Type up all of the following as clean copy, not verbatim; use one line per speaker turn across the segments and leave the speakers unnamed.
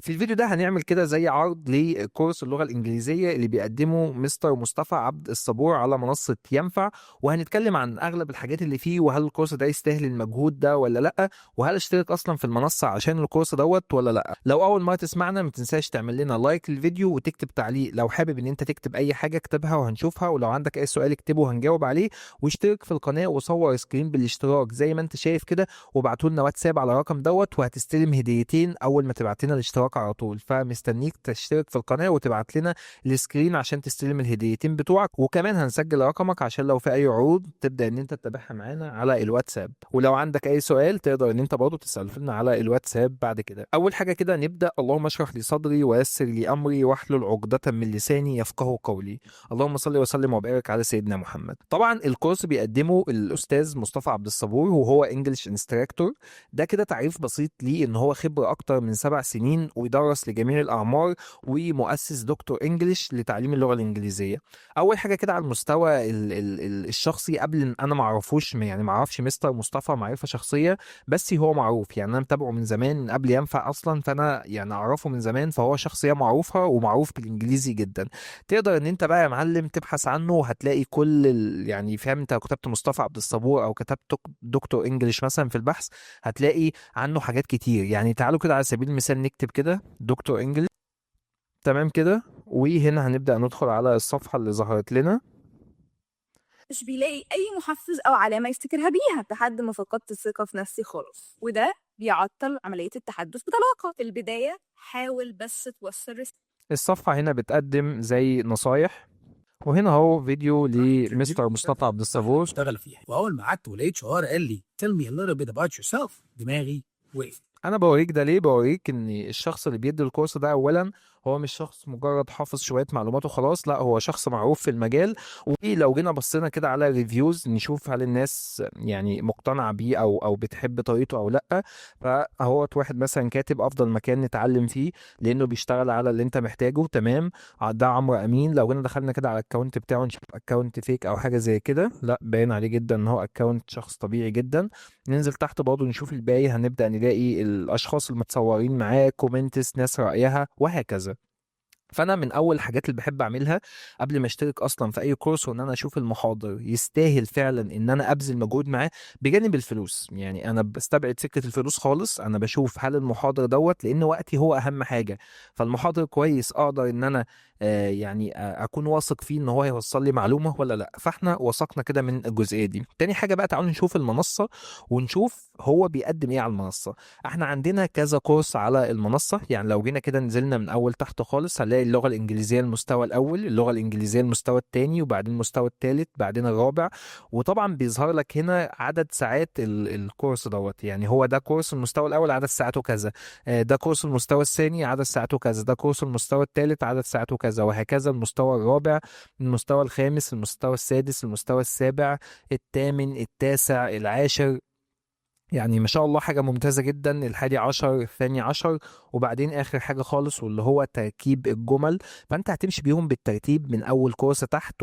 في الفيديو ده هنعمل كده زي عرض لكورس اللغة الإنجليزية اللي بيقدمه مستر مصطفى عبد الصبور على منصة ينفع، وهنتكلم عن أغلب الحاجات اللي فيه، وهل الكورس ده يستاهل المجهود ده ولا لأ، وهل اشترك أصلا في المنصة عشان الكورس دوت ولا لأ. لو أول مرة تسمعنا ما تنساش تعمل لنا لايك للفيديو وتكتب تعليق، لو حابب إن أنت تكتب أي حاجة اكتبها وهنشوفها، ولو عندك أي سؤال اكتبه وهنجاوب عليه. واشترك في القناة وصور سكرين بالاشتراك زي ما أنت شايف كده، وابعتوا لنا واتساب على الرقم دوت، وهتستلم هديتين اول ما تبعت لنا الاشتراك على طول. فمستنيك تشترك في القناه وتبعت لنا السكرين عشان تستلم الهديتين بتوعك، وكمان هنسجل رقمك عشان لو في اي عروض تبدا ان انت تتابعها معانا على الواتساب. ولو عندك اي سؤال تقدر ان انت برضه تساله لنا على الواتساب. بعد كده اول حاجه كده نبدا. اللهم اشرح لي صدري ويسر لي امري واحلل عقده من لساني يفقهوا قولي. اللهم صل وسلم وبارك على سيدنا محمد. طبعا الكورس بيقدمه الاستاذ مصطفى عبد الصبور وهو انجلش انستراكتور. ده كده تعريف بسيط ليه ان هو خبرة اكتر من 7 سنين ويدرس لجميع الاعمار، ومؤسس دكتور انجليش لتعليم اللغة الانجليزية. اول حاجة كده على المستوى ال الشخصي، قبل ان انا ما اعرفوش، يعني ما اعرفش مستر مصطفى معرفة شخصية، بس هو معروف. يعني انا متابعه من زمان من قبل ينفع اصلا، فانا يعني اعرفه من زمان، فهو شخصية معروفة ومعروف بالانجليزي جدا. تقدر ان انت بقى يا معلم تبحث عنه وهتلاقي كل يعني فاهم، انت لو كتبت مصطفى عبد الصبور او كتبت دكتور انجليش مثلا في البحث هتلاقي عنه حاجات كتير. يعني تعالوا كده على سبيل المثال نكتب كده دكتور انجلش. تمام كده، وهنا هنبدأ ندخل على الصفحة اللي ظهرت لنا.
مش بيلاقي أي محفز أو علامة يفتكرها بيها لحد ما فقدت الثقة في نفسي خالص، وده بيعطل عملية التحدث بطلاقة. في البداية حاول بس توصل رسالة.
الصفحة هنا بتقدم زي نصايح، وهنا هو فيديو لمستر مصطفى عبد الصبور.
اشتغل فيها، واول ما قعدت والاتش ار قال لي tell me a little bit about yourself دماغي وقفت.
انا بوريك ده ليه؟ بوريك ان الشخص اللي بيدي الكورس ده اولا هو مش شخص مجرد حافظ شويه معلومات وخلاص، لا هو شخص معروف في المجال. ولو جينا بصينا كده على ريفيوز نشوف هل الناس يعني مقتنعه بيه او بتحب طريقته او لا. فهو واحد مثلا كاتب افضل مكان نتعلم فيه لانه بيشتغل على اللي انت محتاجه. تمام. ده عمرو امين. لو جينا دخلنا كده على الاكونت بتاعه نشوف اكونت فيك او حاجه زي كده، لا باين عليه جدا ان هو اكونت شخص طبيعي جدا. ننزل تحت برضه نشوف الباقي، هنبدأ نلاقي الأشخاص المتصورين معاه كومنتس، ناس رأيها وهكذا. فانا من اول الحاجات اللي بحب اعملها قبل ما اشترك اصلا في اي كورس، وان انا اشوف المحاضر يستاهل فعلا ان انا ابذل مجهود معاه بجانب الفلوس. يعني انا بستبعد سكه الفلوس خالص، انا بشوف هل المحاضر دوت، لان وقتي هو اهم حاجه. فالمحاضر كويس اقدر ان انا يعني اكون واثق فيه ان هو هيوصل لي معلومه ولا لا. فاحنا وثقنا كده من الجزئيه دي. تاني حاجه بقى تعالوا نشوف المنصه ونشوف هو بيقدم ايه على المنصه. احنا عندنا كذا كورس على المنصة. يعني لو جينا كده نزلنا من اول تحت خالص هنلاقي اللغة الانجليزية المستوى الاول، اللغة الانجليزية المستوى الثاني، وبعدين المستوى الثالث، بعدين الرابع. وطبعا بيظهر لك هنا عدد ساعات الكورس دوت. يعني هو ده كورس المستوى الاول عدد ساعاته كذا، ده كورس المستوى الثاني عدد ساعاته كذا، ده كورس المستوى الثالث عدد ساعاته كذا، وهكذا المستوى الرابع، المستوى الخامس، المستوى السادس، المستوى السابع، الثامن، التاسع، العاشر. يعني ما شاء الله حاجة ممتازة جدا. الحادي عشر، الثاني عشر، وبعدين آخر حاجة خالص واللي هو تركيب الجمل. فأنت هتمشي بيهم بالترتيب من أول كورس تحت،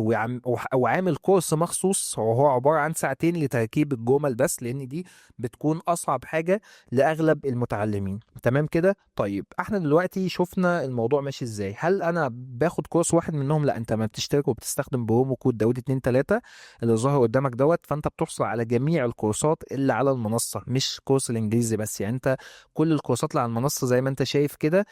وعامل كورس مخصوص وهو عبارة عن ساعتين لتركيب الجمل بس، لأن دي بتكون أصعب حاجة لأغلب المتعلمين. تمام كده. طيب احنا دلوقتي شفنا الموضوع ماشي ازاي. هل أنا باخد كورس واحد منهم؟ لا، أنت ما بتشترك وبتستخدم برومو كود داود 2 3 اللي ظاهر قدامك دوت، فأنت بتحصل على جميع الكورسات اللي على المنصة، مش كورس الانجليزي بس. يعني انت كل الكورسات اللي على المنصة زي ما انت شايف كده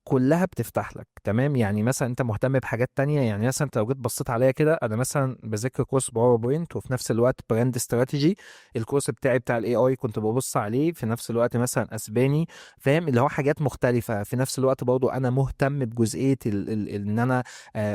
كلها بتفتح لك. تمام. يعني مثلا انت مهتم بحاجات تانية، يعني مثلا انت لو جيت بصيت عليا كده انا مثلا بذاكر كورس باوربوينت وفي نفس الوقت براند استراتيجي. الكورس بتاعي بتاع الاي اي كنت ببص عليه في نفس الوقت مثلا اسباني. فاهم اللي هو حاجات مختلفة. في نفس الوقت برضو انا مهتم بجزئية ان انا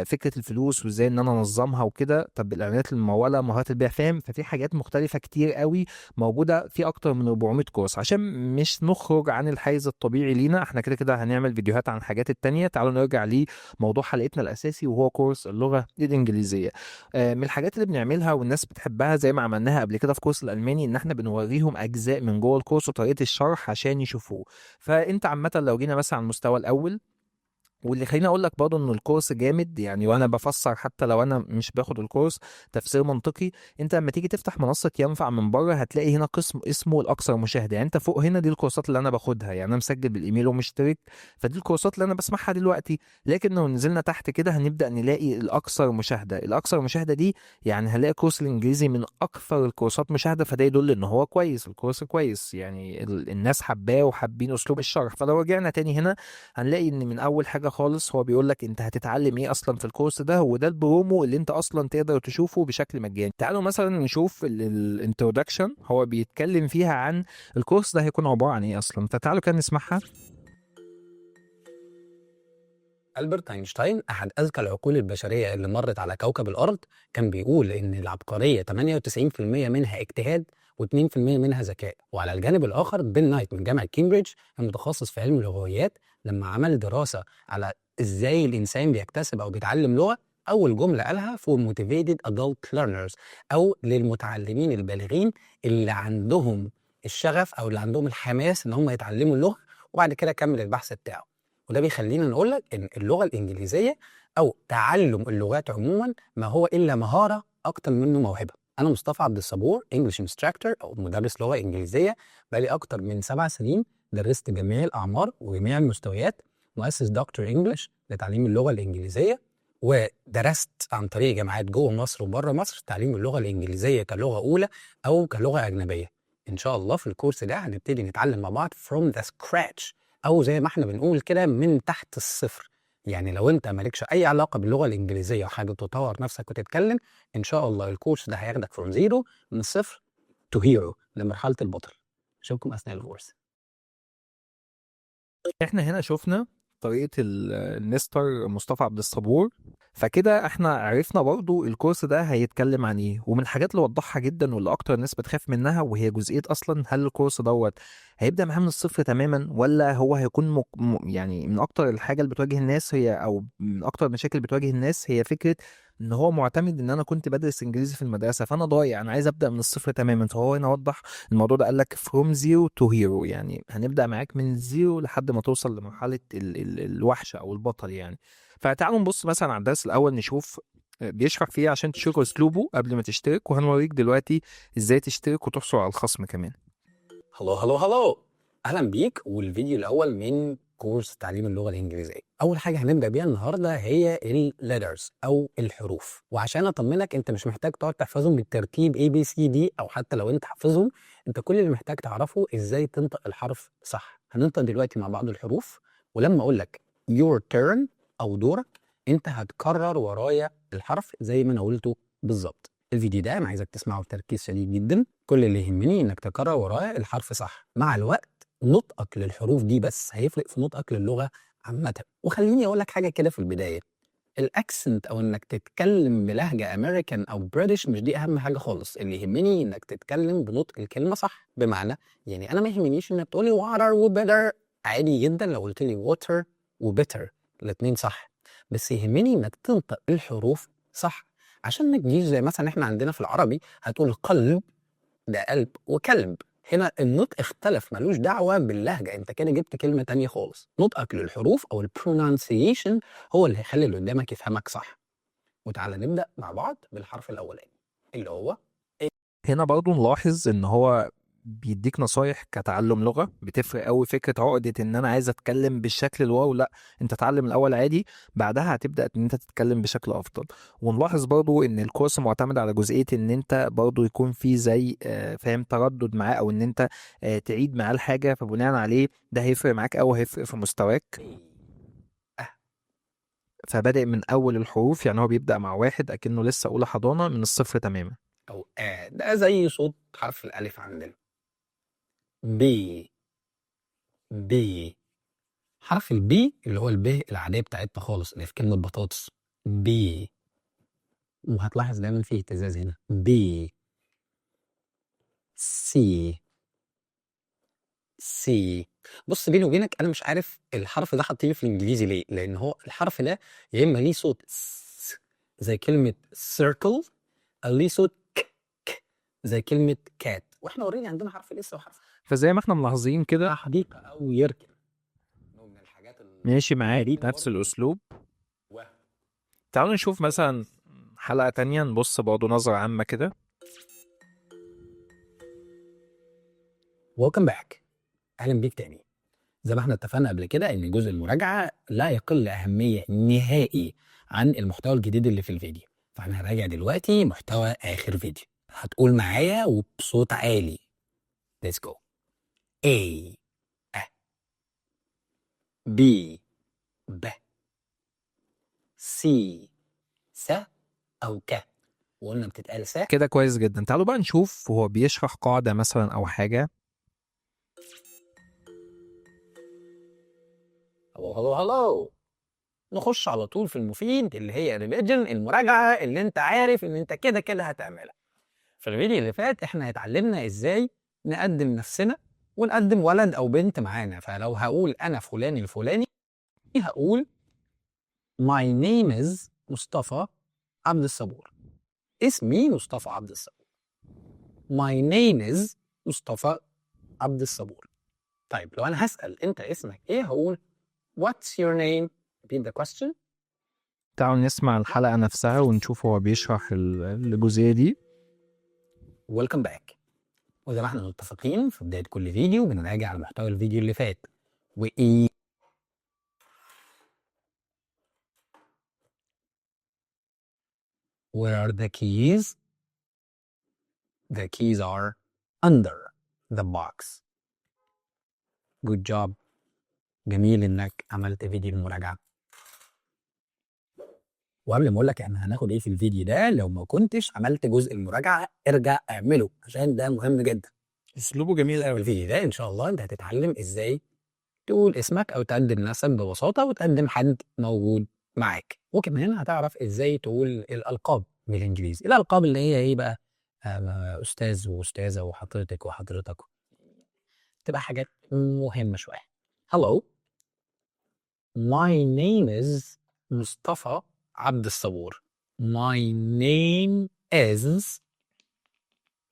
فكرة الفلوس وازاي ان انا انظمها وكده. طب الاعلانات الممولة، مهارات البيع، فاهم. ففي حاجات مختلفة كتير قوي موجودة في اكتر من 400 كورس. عشان مش نخرج عن الحيز الطبيعي لينا، احنا كده كده هنعمل فيديوهات عن الحاجات التانية. تعالوا نرجع لموضوع حلقتنا الأساسي وهو كورس اللغة الإنجليزية. من الحاجات اللي بنعملها والناس بتحبها زي ما عملناها قبل كده في كورس الألماني، إن احنا بنوريهم أجزاء من جوه الكورس وطريقة الشرح عشان يشوفوه. فأنت عامة لو جينا مثلا على المستوى الأول واللي خليني اقول لك برضه ان الكورس جامد يعني، وانا بفسر حتى لو انا مش باخد الكورس تفسير منطقي. انت لما تيجي تفتح منصه ينفع من بره هتلاقي هنا قسم اسمه الاكثر مشاهده. يعني انت فوق هنا دي الكورسات اللي انا باخدها، يعني انا مسجل بالايميل ومشترك، فدي الكورسات اللي انا بسمعها دلوقتي. لكن لو نزلنا تحت كده هنبدا نلاقي الاكثر مشاهده. الاكثر مشاهده دي يعني هنلاقي كورس الانجليزي من اكثر الكورسات مشاهده، فده يدل ان هو كويس، الكورس كويس يعني الناس حباه وحابين اسلوب الشرح. فلو رجعنا تاني هنا هنلاقي ان من اول حاجه خالص هو بيقول لك انت هتتعلم ايه اصلا في الكورس ده، وده البرومو اللي انت اصلا تقدر تشوفه بشكل مجاني. تعالوا مثلا نشوف الانترودكشن، هو بيتكلم فيها عن الكورس ده هيكون عباره عن ايه اصلا، فتعالوا كده نسمعها.
ألبرت أينشتاين أحد أذكى العقول البشرية اللي مرت على كوكب الأرض كان بيقول إن العبقرية 98% منها اجتهاد و2% منها ذكاء. وعلى الجانب الآخر بيل نايت من جامعة كامبريدج كان متخصص في علم اللغويات، لما عمل دراسة على إزاي الإنسان بيكتسب أو بيتعلم لغة، أول جملة قالها for motivated adult learners، أو للمتعلمين البالغين اللي عندهم الشغف أو اللي عندهم الحماس إن هم يتعلموا اللغة. وبعد كده كمل البحث بتاعه. وده بيخلينا نقول لك ان اللغه الانجليزيه او تعلم اللغات عموما ما هو الا مهاره اكتر منه موهبه. انا مصطفى عبد الصبور، انجلش انستراكتور او مدرس لغه انجليزيه، بقالي اكتر من 7 سنين درست جميع الاعمار وجميع المستويات، مؤسس دكتور انجلش لتعليم اللغه الانجليزيه، ودرست عن طريق جامعات جوه مصر وبره مصر تعليم اللغه الانجليزيه كلغه اولى او كلغه اجنبيه. ان شاء الله في الكورس ده هنبتدي نتعلم مع بعض from the scratch، او زي ما احنا بنقول كده من تحت الصفر. يعني لو انت مالكش اي علاقه باللغه الانجليزيه وحابب تطور نفسك وتتكلم، ان شاء الله الكورس ده هياخدك from zero، من الصفر to hero، لمرحله البطل. اشوفكم اثناء الكورس.
احنا هنا شفنا طريقة المستر مصطفى عبد الصبور، فكده احنا عرفنا برضو الكورس ده هيتكلم عن ايه. ومن الحاجات اللي وضحها جدا واللي اكتر الناس بتخاف منها وهي جزئية اصلا هل الكورس دوت هيبدأ معاه من الصفر تماما، ولا هو هيكون يعني من اكتر الحاجة اللي بتواجه الناس هي، او من اكتر المشاكل اللي بتواجه الناس هي فكرة ان هو معتمد ان انا كنت بدرس انجليزي في المدرسة فانا ضايع، انا عايز ابدأ من الصفر تماما. فهو هنا وضح الموضوع ده، قال لك from zero to hero، يعني هنبدأ معاك من زيرو لحد ما توصل لمرحلة الوحش أو البطل يعني. فتعالوا نبص مثلا على الدرس الأول نشوف بيشرح فيه عشان تشوف أسلوبه قبل ما تشترك، وهنوريك دلوقتي إزاي تشترك وتحصل على الخصم كمان.
هلو هلو هلو، اهلا بيك. والفيديو الاول من كورس تعليم اللغه الانجليزيه. اول حاجه هنبدا بيها النهارده هي الليترز او الحروف. وعشان اطمنك انت مش محتاج تقعد تحفظهم بالترتيب ABCD، او حتى لو انت حافظهم، انت كل اللي محتاج تعرفه ازاي تنطق الحرف صح. هننطق دلوقتي مع بعض الحروف، ولما اقول لك your turn او دورك، انت هتكرر ورايا الحرف زي ما انا قلته بالظبط. الفيديو ده انا عايزك تسمعه بتركيز شديد جدا، كل اللي يهمني انك تكرر ورايا الحرف صح. مع الوقت نطقك للحروف دي بس هيفرق في نطقك للغه عامه. وخليني اقول لك حاجه كده في البدايه، الاكسنت او انك تتكلم بلهجه امريكان او بريتش مش دي اهم حاجه خالص. اللي يهمني انك تتكلم بنطق الكلمه صح. بمعنى يعني انا ما يهمنيش انك تقولي water وبيتر، عادي جدا لو قلت لي water وبيتر الاثنين صح، بس يهمني انك تنطق الحروف صح. عشان ما تجيش زي مثلا احنا عندنا في العربي هتقول قلب، ده قلب، وكلب. هنا النطق اختلف، ملوش دعوة باللهجة، انت كده جبت كلمة تانية خالص. نطقك للحروف او البرونانسيشن هو اللي هيخلي اللي قدامك يفهمك صح. وتعالى نبدأ مع بعض بالحرف الأولاني اللي هو
هنا برضو نلاحظ إن هو بيديك نصايح كتعلم لغة. بتفرق قوي فكرة عقدة ان انا عايز اتكلم بالشكل الواو، لا انت اتعلم الاول عادي، بعدها هتبدأ ان انت تتكلم بشكل افضل. ونلاحظ برضو ان الكورس معتمد على جزئية ان انت برضو يكون في زي فاهم تردد معاه، او ان انت تعيد معاه الحاجة، فبناء عليه ده هيفرق معاك او هيفرق في مستواك. فبادئ من اول الحروف، يعني هو بيبدأ مع واحد اكنه لسه اولى حضانة من الصفر تماما.
أو ده زي صوت حرف الألف عندنا. بي بي حرف البي اللي هو الب العادية بتاعتنا خالص اللي في كلمة بطاطس. بي، وهتلاحظ دايما فيه اهتزاز هنا. بي سي سي. بص بيني وبينك انا مش عارف الحرف ده حاطينه في الانجليزي ليه، لان هو الحرف ده يا اما ليه صوت زي كلمه circle، او ليه صوت ك زي كلمه كات، واحنا اوريدي عندنا حرف الاس وحرف
فزي ما احنا ملاحظين كده
حديقه او يركن. من الحاجات
ماشي معاك نفس الاسلوب. تعالوا نشوف مثلا حلقة تانية، نبص برضه نظرة عامة كده.
ويلكم باك، اهلا بيك تاني. زي ما احنا اتفقنا قبل كده ان جزء المراجعه لا يقل اهميه نهائي عن المحتوى الجديد اللي في الفيديو. فاحنا هنراجع دلوقتي محتوى اخر فيديو. هتقول معايا وبصوت عالي. Let's go. A أ B ب C س أو ك. وقلنا بتتقال س.
كده كويس جدا. تعالوا بقى نشوف هو بيشرح قاعدة مثلا أو حاجة.
هلو. نخش على طول في المفيد اللي هي ريفيجن، المراجعة اللي انت عارف ان انت كده كده هتعملها. في الفيديو اللي فات احنا اتعلمنا ازاي نقدم نفسنا ونقدم ولد او بنت معانا. فلو هقول انا فلان الفلاني هقول My name is مصطفى عبد الصبور. اسمي مصطفى عبد الصبور. My name is مصطفى عبد الصبور. طيب لو انا هسأل انت اسمك ايه هقول What's your name? Repeat the question.
تعالوا نسمع الحلقة نفسها ونشوف هو بيشرح الجزئية دي.
Welcome back. وزي ما احنا متفقين في بداية كل فيديو بنراجع على محتوى الفيديو اللي فات. وإيه Where are the keys? The keys are under the box. Good job. جميل إنك عملت فيديو المراجعة. وقبل ما أقول لك إحنا هناخد إيه في الفيديو ده، لو ما كنتش عملت جزء المراجعة ارجع اعمله عشان ده مهم جدا.
أسلوبه جميل
في
قوي.
الفيديو ده إن شاء الله أنت هتتعلم إزاي تقول اسمك أو تقدم نفسك ببساطة وتقدم حد موجود معاك. وكمان هتعرف إزاي تقول الألقاب بالإنجليزي. الألقاب اللي هي إيه بقى؟ أستاذ وأستاذة وحضرتك وحضرتك. تبقى حاجات مهمة شوية. Hello. My name is مصطفى عبد الصبور. My name is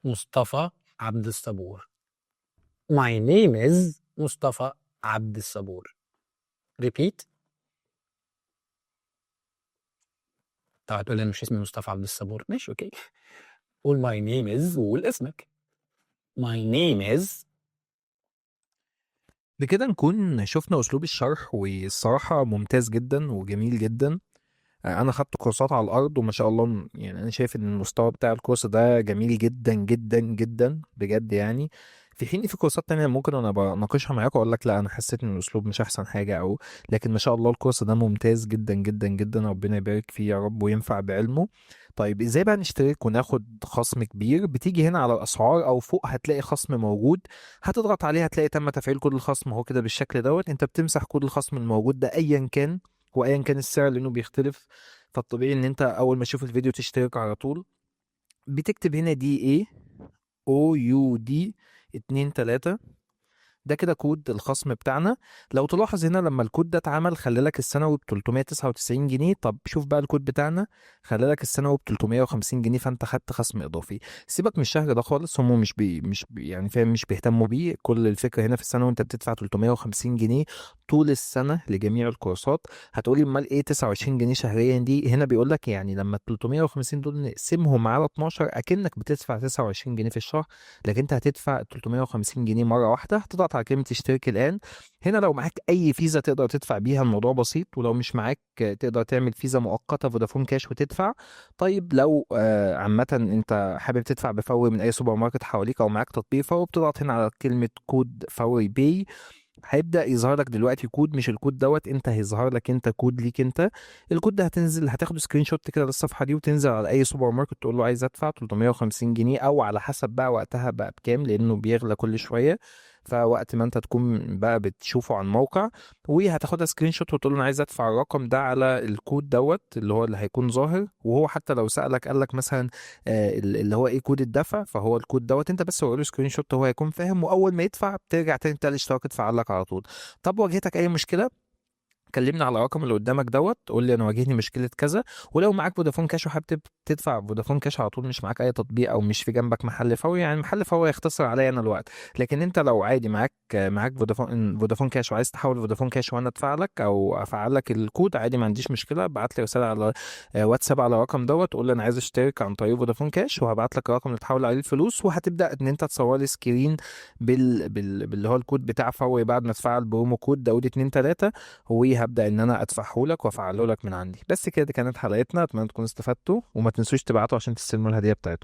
مصطفى عبد الصبور. My name is مصطفى عبد الصبور. Repeat. طبعا تقول لي انا مش اسمي مصطفى عبد الصبور. ماشي اوكي. قول my name is وقول اسمك. My name is.
بكده نكون شفنا أسلوب الشرح، والصراحة ممتاز جدا وجميل جدا. أنا خدت كورسات على الأرض وما شاء الله، يعني أنا شايف إن المستوى بتاع الكورس ده جميل جدا جدا جدا بجد يعني. في حين في كورسات تانية ممكن أنا بناقشها معاك وأقول لك لا أنا حسيت إن الأسلوب مش أحسن حاجة، أو لكن ما شاء الله الكورس ده ممتاز جدا جدا جدا. ربنا يبارك فيه يا رب وينفع بعلمه. طيب ازاي بقى نشترك وناخد خصم كبير؟ بتيجي هنا على الاسعار او فوق هتلاقي خصم موجود، هتضغط عليه هتلاقي تم تفعيل كود الخصم. هو كده بالشكل دوت انت بتمسح كود الخصم الموجود ده ايا كان، وايا كان السعر لانه بيختلف. فالطبيعي ان انت اول ما تشوف الفيديو تشترك على طول. بتكتب هنا دي ايه او يو دي 2 3. ده كده كود الخصم بتاعنا. لو تلاحظ هنا لما الكود ده اتعمل خلى لك السنوي ب 399 جنيه. طب شوف بقى الكود بتاعنا خلى لك السنوي ب 350 جنيه، فانت خدت خصم اضافي. سيبك من الشهر ده خالص، هم مش بي يعني فاهم، مش بيهتموا بيه. كل الفكره هنا في السنه وانت بتدفع 350 جنيه طول السنه لجميع الكورسات. هتقولي امال ايه 29 جنيه شهريا دي؟ هنا بيقول لك يعني لما ال 350 دول نقسمهم على 12 اكنك بتدفع 29 جنيه في الشهر، لكن انت هتدفع 350 جنيه مره واحده. هتضغط على كلمه اشترك الان. هنا لو معاك اي فيزا تقدر تدفع بيها، الموضوع بسيط. ولو مش معاك تقدر تعمل فيزا مؤقته فودافون كاش وتدفع. طيب لو عامه انت حابب تدفع بفوري من اي سوبر ماركت حواليك او معاك تطبيق فوري، بتضغط هنا على كلمه كود فوري باي. هيبدأ يظهر لك دلوقتي كود، مش الكود دوت انت، هيظهر لك انت كود ليك انت. الكود ده هتنزل هتاخد سكرين شوت كده للصفحه دي وتنزل على اي سوبر ماركت تقول له عايز ادفع 350 جنيه، او على حسب بقى وقتها بقى بكام لانه بيغلى كل شويه. فوقت ما انت تكون بقى بتشوفه على الموقع، وهتاخدها سكرين شوت وتقول له انا عايز ادفع الرقم ده على الكود دوت اللي هو اللي هيكون ظاهر. وهو حتى لو سألك قال لك مثلا اللي هو ايه كود الدفع، فهو الكود دوت انت بس وريله سكرين شوت هو هيكون فاهم. واول ما يدفع بترجع تاني بتاع الاشتراك اتفعل لك على طول. طب واجهتك اي مشكله كلمني على الرقم اللي قدامك دوت، قول لي انا واجهني مشكله كذا. ولو معاك فودافون كاش وحابب تدفع فودافون كاش على طول، مش معاك اي تطبيق او مش في جنبك محل فوري، يعني محل فوري يختصر عليا انا الوقت. لكن انت لو عادي معاك فودافون كاش وعايز تحول فودافون كاش وانا ادفع لك او افعل لك الكود، عادي ما عنديش مشكله. ابعت لي رساله على واتساب على الرقم دوت، قول لي انا عايز اشترك عن طريق فودافون كاش، وهبعت لك الرقم اللي تحول عليه الفلوس، وهتبدا ان انت تصور لي سكرين باللي هو الكود بتاع فوري بعد ما تفعل برومو كود داود 23، وهبدا ان انا ادفعه لك وافعله لك من عندي. بس كده، دي كانت حلقتنا، اتمنى تكونوا استفدتوا، وما تنسوش تبعتوا عشان تستلموا الهديه بتاعتكم.